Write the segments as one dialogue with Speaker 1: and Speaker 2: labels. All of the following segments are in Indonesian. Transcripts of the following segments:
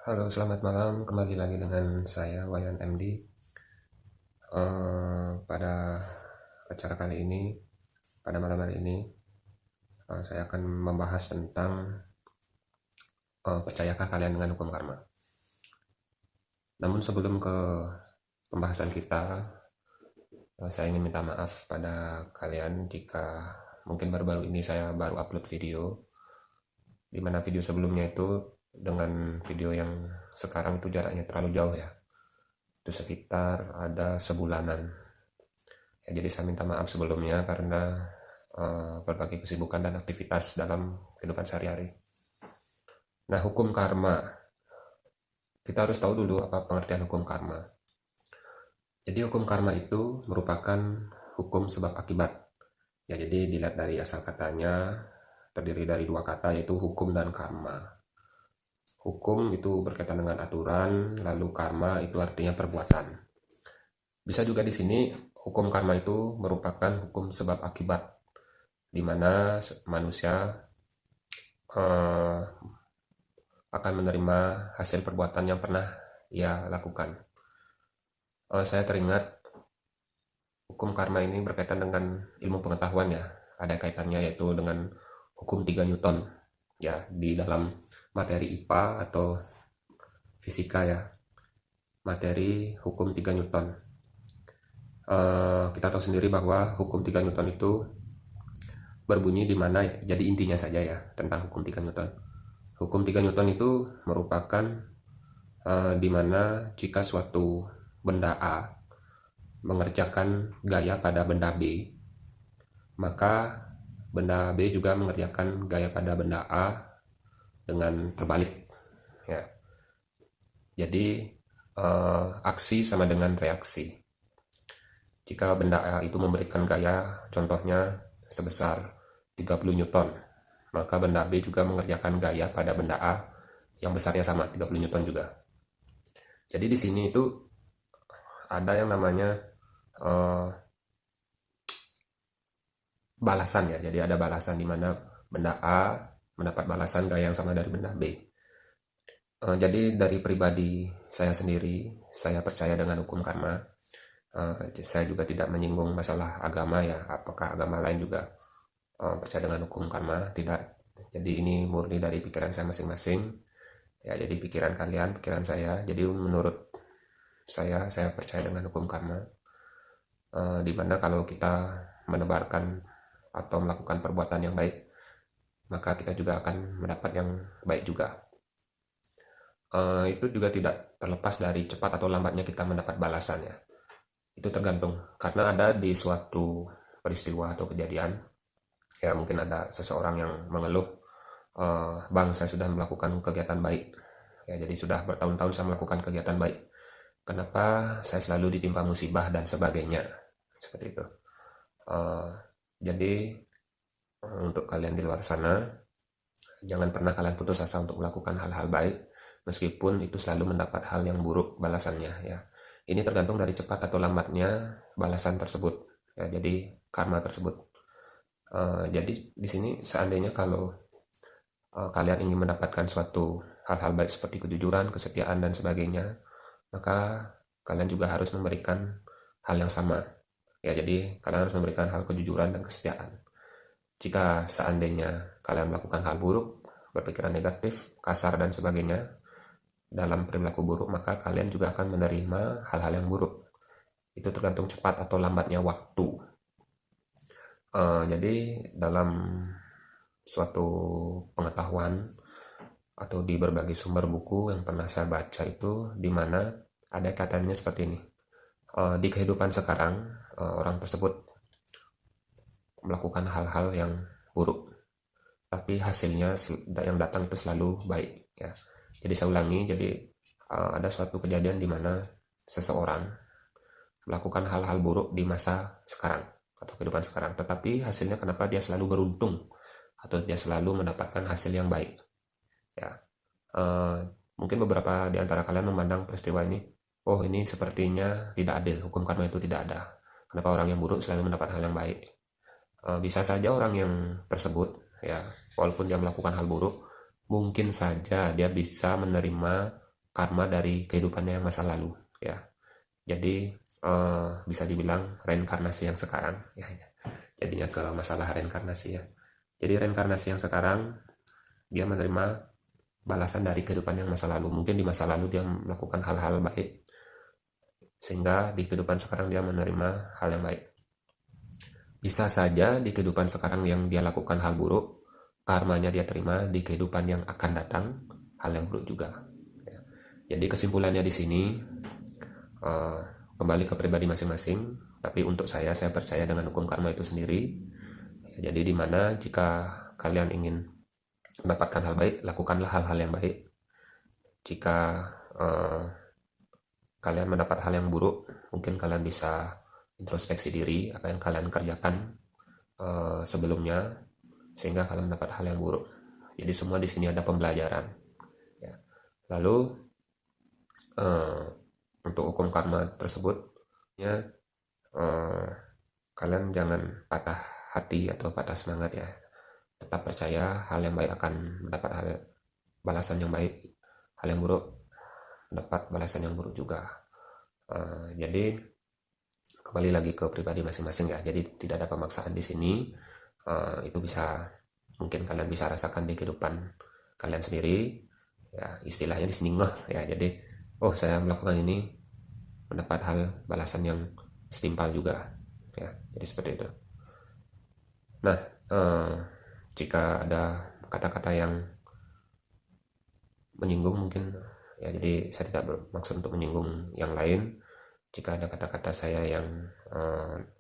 Speaker 1: Halo, selamat malam. Kembali lagi dengan saya, Wayan MD. Pada acara kali ini, pada malam hari ini, saya akan membahas tentang percayakah kalian dengan hukum karma. Namun sebelum ke pembahasan kita, saya ingin minta maaf pada kalian jika mungkin baru-baru ini saya baru upload video, di mana video sebelumnya itu dengan video yang sekarang itu jaraknya terlalu jauh ya. Itu sekitar ada sebulanan. Ya, jadi saya minta maaf sebelumnya karena berbagai kesibukan dan aktivitas dalam kehidupan sehari-hari. Nah, hukum karma. Kita harus tahu dulu apa pengertian hukum karma. Jadi hukum karma itu merupakan hukum sebab akibat. Ya, jadi dilihat dari asal katanya, terdiri dari dua kata yaitu hukum dan karma. Hukum itu berkaitan dengan aturan, lalu karma itu artinya perbuatan. Bisa juga di sini hukum karma itu merupakan hukum sebab akibat, di mana manusia akan menerima hasil perbuatan yang pernah ia lakukan. Saya teringat hukum karma ini berkaitan dengan ilmu pengetahuan ya. Ada kaitannya yaitu dengan hukum 3 Newton ya, di dalam materi IPA atau fisika ya. Materi hukum 3 Newton. Kita tahu sendiri bahwa hukum 3 Newton itu berbunyi di mana, jadi intinya saja ya tentang hukum 3 Newton. Hukum 3 Newton itu merupakan di mana jika suatu benda A mengerjakan gaya pada benda B, maka benda B juga mengerjakan gaya pada benda A dengan terbalik ya. Jadi aksi sama dengan reaksi. Jika benda A itu memberikan gaya contohnya sebesar 30 Newton, maka benda B juga mengerjakan gaya pada benda A yang besarnya sama 30 Newton juga. Jadi di sini itu ada yang namanya balasan ya. Jadi ada balasan di mana benda A mendapat balasan gaya yang sama dari benda B. Jadi dari pribadi saya sendiri, saya percaya dengan hukum karma. Saya juga tidak menyinggung masalah agama ya. Apakah agama lain juga percaya dengan hukum karma? Tidak. Jadi ini murni dari pikiran saya masing-masing. Ya, jadi pikiran kalian, pikiran saya. Jadi menurut saya percaya dengan hukum karma. Dimana kalau kita menebarkan atau melakukan perbuatan yang baik, maka kita juga akan mendapat yang baik juga. Itu juga tidak terlepas dari cepat atau lambatnya kita mendapat balasannya. Itu tergantung, karena ada di suatu peristiwa atau kejadian, ya mungkin ada seseorang yang mengeluh, bang saya sudah melakukan kegiatan baik, ya jadi sudah bertahun-tahun saya melakukan kegiatan baik, kenapa saya selalu ditimpa musibah dan sebagainya, seperti itu. Jadi untuk kalian di luar sana, jangan pernah kalian putus asa untuk melakukan hal-hal baik, meskipun itu selalu mendapat hal yang buruk balasannya ya. Ini tergantung dari cepat atau lambatnya balasan tersebut ya, jadi karma tersebut. Jadi di sini seandainya kalau kalian ingin mendapatkan suatu hal-hal baik seperti kejujuran, kesetiaan dan sebagainya, maka kalian juga harus memberikan hal yang sama ya. Jadi kalian harus memberikan hal kejujuran dan kesetiaan. Jika seandainya kalian melakukan hal buruk, berpikiran negatif, kasar dan sebagainya dalam perilaku buruk, maka kalian juga akan menerima hal-hal yang buruk. Itu tergantung cepat atau lambatnya waktu. Jadi dalam suatu pengetahuan atau di berbagai sumber buku yang pernah saya baca itu, di mana ada katanya seperti ini. Di kehidupan sekarang, orang tersebut melakukan hal-hal yang buruk, tapi hasilnya yang datang itu selalu baik ya. Jadi saya ulangi, jadi ada suatu kejadian di mana seseorang melakukan hal-hal buruk di masa sekarang atau kehidupan sekarang, tetapi hasilnya kenapa dia selalu beruntung atau dia selalu mendapatkan hasil yang baik ya. Mungkin beberapa di antara kalian memandang peristiwa ini, oh ini sepertinya tidak adil, hukum karma itu tidak ada, kenapa orang yang buruk selalu mendapat hal yang baik. Bisa saja orang yang tersebut ya, walaupun dia melakukan hal buruk, mungkin saja dia bisa menerima karma dari kehidupannya yang masa lalu ya. Jadi bisa dibilang reinkarnasi yang sekarang ya, ya. Jadinya ke masalah reinkarnasi ya. Jadi reinkarnasi yang sekarang dia menerima balasan dari kehidupan yang masa lalu. Mungkin di masa lalu dia melakukan hal-hal baik, sehingga di kehidupan sekarang dia menerima hal yang baik. Bisa saja di kehidupan sekarang yang dia lakukan hal buruk, karmanya dia terima di kehidupan yang akan datang hal yang buruk juga. Ya. Jadi kesimpulannya di sini kembali ke pribadi masing-masing. Tapi untuk saya percaya dengan hukum karma itu sendiri. Ya, jadi dimana jika kalian ingin mendapatkan hal baik, lakukanlah hal-hal yang baik. Jika kalian mendapat hal yang buruk, mungkin kalian bisa introspeksi diri apa yang kalian kerjakan sebelumnya sehingga kalian mendapat hal yang buruk. Jadi semua di sini ada pembelajaran. Ya. Lalu untuk hukum karma tersebut, ya kalian jangan patah hati atau patah semangat ya. Tetap percaya hal yang baik akan mendapat balasan yang baik, hal yang buruk mendapat balasan yang buruk juga. Jadi kembali lagi ke pribadi masing-masing ya. Jadi tidak ada pemaksaan di sini. Itu bisa mungkin kalian bisa rasakan di kehidupan kalian sendiri. Ya istilahnya di sini ya. Jadi saya melakukan ini mendapat hal balasan yang setimpal juga ya. Jadi seperti itu. Nah, jika ada kata-kata yang menyinggung mungkin ya, jadi saya tidak bermaksud untuk menyinggung yang lain. Jika ada kata-kata saya yang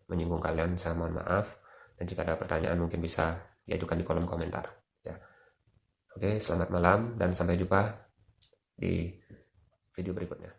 Speaker 1: menyinggung kalian, saya mohon maaf. Dan jika ada pertanyaan mungkin bisa diajukan di kolom komentar ya. Oke, selamat malam dan sampai jumpa di video berikutnya.